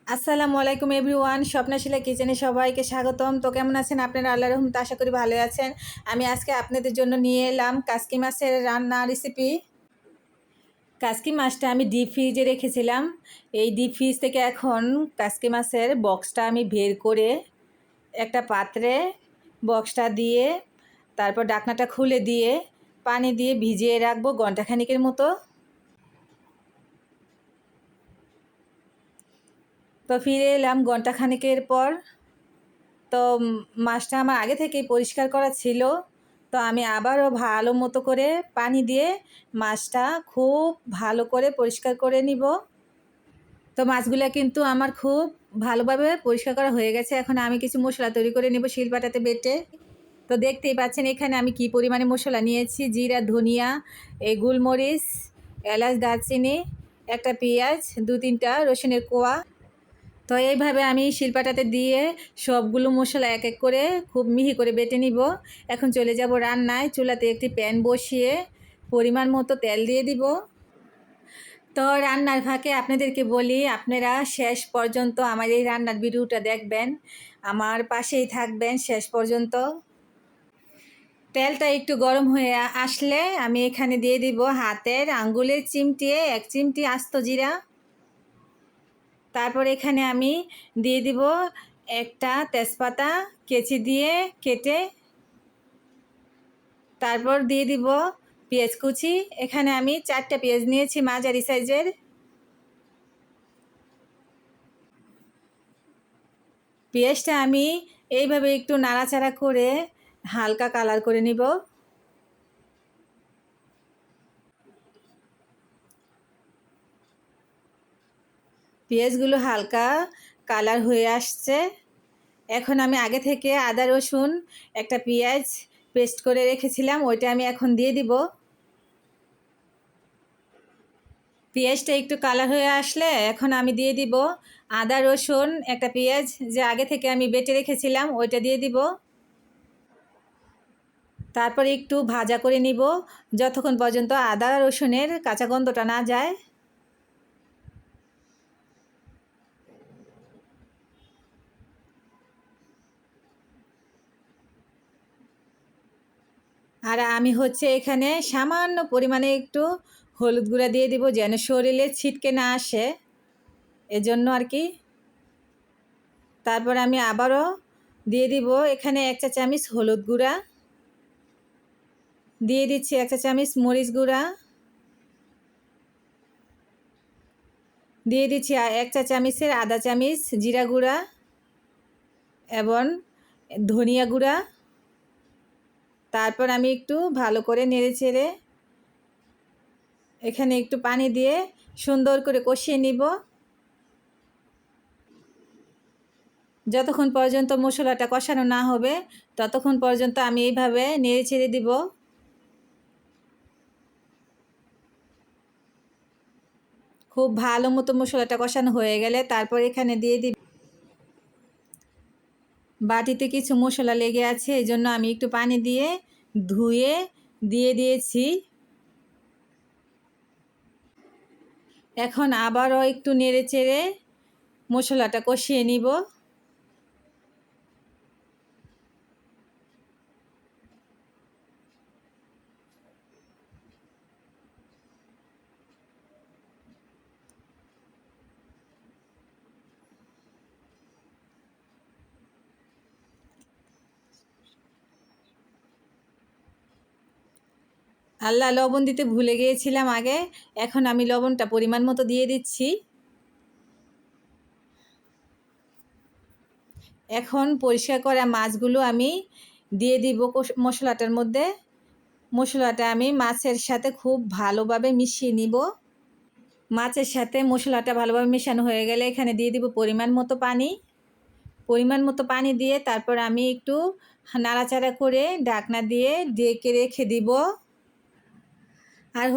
আসসালামু আলাইকুম এভরিওয়ান, স্বপ্নাশীলা কিচেনে সবাইকে স্বাগতম। তো কেমন আছেন আপনারা? আল্লাহর রহমতে আশা করি ভালো আছেন। আমি আজকে আপনাদের জন্য নিয়ে এলাম কাসকি মাছের রান্না রেসিপি। কাসকি মাছটা আমি ডিপ ফ্রিজে রেখেছিলাম। এই ডিপ ফ্রিজ থেকে এখন কাসকি মাছের বক্সটা আমি বের করে একটা পাত্রে বক্সটা দিয়ে তারপর ঢাকনাটা খুলে দিয়ে পানি দিয়ে ভিজিয়ে রাখবো ঘন্টাখানিকের মতো। তো ফিরে এলাম ঘন্টাখানিকের পর। তো মাছটা আমার আগে থেকেই পরিষ্কার করা ছিল। তো আমি আবারও ভালো মতো করে পানি দিয়ে মাছটা খুব ভালো করে পরিষ্কার করে নিব। তো মাছগুলো কিন্তু আমার খুব ভালোভাবে পরিষ্কার করা হয়ে গেছে। এখন আমি কিছু মশলা তৈরি করে নেব শিলপাটাতে বেটে। তো দেখতেই পাচ্ছেন এখানে আমি কি পরিমাণে মশলা নিয়েছি। জিরা, ধনিয়া, এই গোলমরিচ, এলাচ, দারচিনি, একটা পেঁয়াজ, 2-3টা রসুনের কোয়া। তো এইভাবে আমি শিলপাটাতে দিয়ে সবগুলো মশলা এক এক করে খুব মিহি করে বেটে নিব। এখন চলে যাব রান্নায়। চুলাতে একটি প্যান বসিয়ে পরিমাণ মতো তেল দিয়ে দিব। তো রান্নার ফাঁকে আপনাদেরকে বলি, আপনারা শেষ পর্যন্ত আমার এই রান্নার ভিডিওটা দেখবেন, আমার পাশেই থাকবেন শেষ পর্যন্ত। তেলটা একটু গরম হয়ে আসলে আমি এখানে দিয়ে দিব হাতের আঙ্গুলের চিমটিয়ে 1 চিমটি আস্ত জিরা। তারপর এখানে আমি দিয়ে দিব একটা তেজপাতা কেচি দিয়ে কেটে। তারপর দিয়ে দিব পেঁয়াজ কুচি। এখানে আমি 4টা পেঁয়াজ নিয়েছি মাঝারি সাইজের। পেঁয়াজটা আমি এইভাবে একটু নাড়াচাড়া করে হালকা কালার করে নিব। পেঁয়াজগুলো হালকা কালার হয়ে আসছে। এখন আমি আগে থেকে আদা রসুন একটা পেঁয়াজ পেস্ট করে রেখেছিলাম, ওইটা আমি এখন দিয়ে দিব। পেঁয়াজটা একটু কালার হয়ে আসলে এখন আমি দিয়ে দিব আদা রসুন একটা পেঁয়াজ যে আগে থেকে আমি বেটে রেখেছিলাম, ওইটা দিয়ে দিব। তারপর একটু ভাজা করে নিব যতক্ষণ পর্যন্ত আদা রসুনের কাঁচা গন্ধটা না যায়। আর আমি এখানে সামান্য পরিমাণে একটু হলুদ গুঁড়া দিয়ে দিব যেন শরীরে ছিটকে না আসে, এজন্য আর কি। তারপর আমি আবারও দিয়ে দিব এখানে 1 চা চামচ হলুদ গুঁড়া, দিয়ে দিচ্ছি 1 চা চামচ মরিচ গুঁড়া, দিয়ে দিচ্ছি 1 চা চামচের আধা চামচ জিরা গুঁড়া এবং ধনিয়া গুঁড়া। তারপর আমি একটু ভালো করে নেড়েচেড়ে এখানে একটু পানি দিয়ে সুন্দর করে কষিয়ে নিব যতক্ষণ পর্যন্ত মশলাটা কষানো না হবে ততক্ষণ পর্যন্ত আমি এইভাবে নেড়েচেড়ে দিব। খুব ভালো মতো মশলাটা কষানো হয়ে গেলে তারপর এখানে দিয়ে দিব, বাটিতে কিছু মশলা লেগে আছে এই জন্য আমি একটু পানি দিয়ে ধুয়ে দিয়ে দিয়েছি। এখন আবারও একটু নেড়েচেড়ে মশলাটা কষিয়ে নিব। আল্লাহ, লবণ দিতে ভুলে গিয়েছিলাম আগে। এখন আমি লবণটা পরিমাণ মতো দিয়ে দিচ্ছি। এখন পরিষ্কার করা মাছগুলো আমি দিয়ে দিব মশলাটার মধ্যে। মশলাটা আমি মাছের সাথে খুব ভালোভাবে মিশিয়ে নিব। মাছের সাথে মশলাটা ভালোভাবে মেশানো হয়ে গেলে এখানে দিয়ে দিব পরিমাণ মতো পানি। পরিমাণ মতো পানি দিয়ে তারপর আমি একটু নাড়াচাড়া করে ঢাকনা দিয়ে ঢেকে রেখে দিব। আর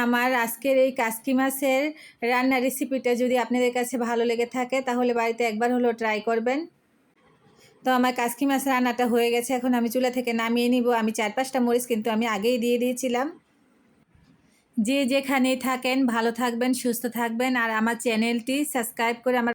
আমার আজকের এই কাসকি মাছের রান্নার রেসিপিটা যদি আপনাদের কাছে ভালো লেগে থাকে তাহলে বাড়িতে একবার হলেও ট্রাই করবেন। তো আমার কাসকি মাছ রান্নাটা হয়ে গেছে, এখন আমি চুলা থেকে নামিয়ে নিব। আমি 4-5টা মরিচ কিন্তু আমি আগেই দিয়ে দিয়েছিলাম। যে যেখানেই থাকেন ভালো থাকবেন, সুস্থ থাকবেন, আর আমার চ্যানেলটি সাবস্ক্রাইব করে আমার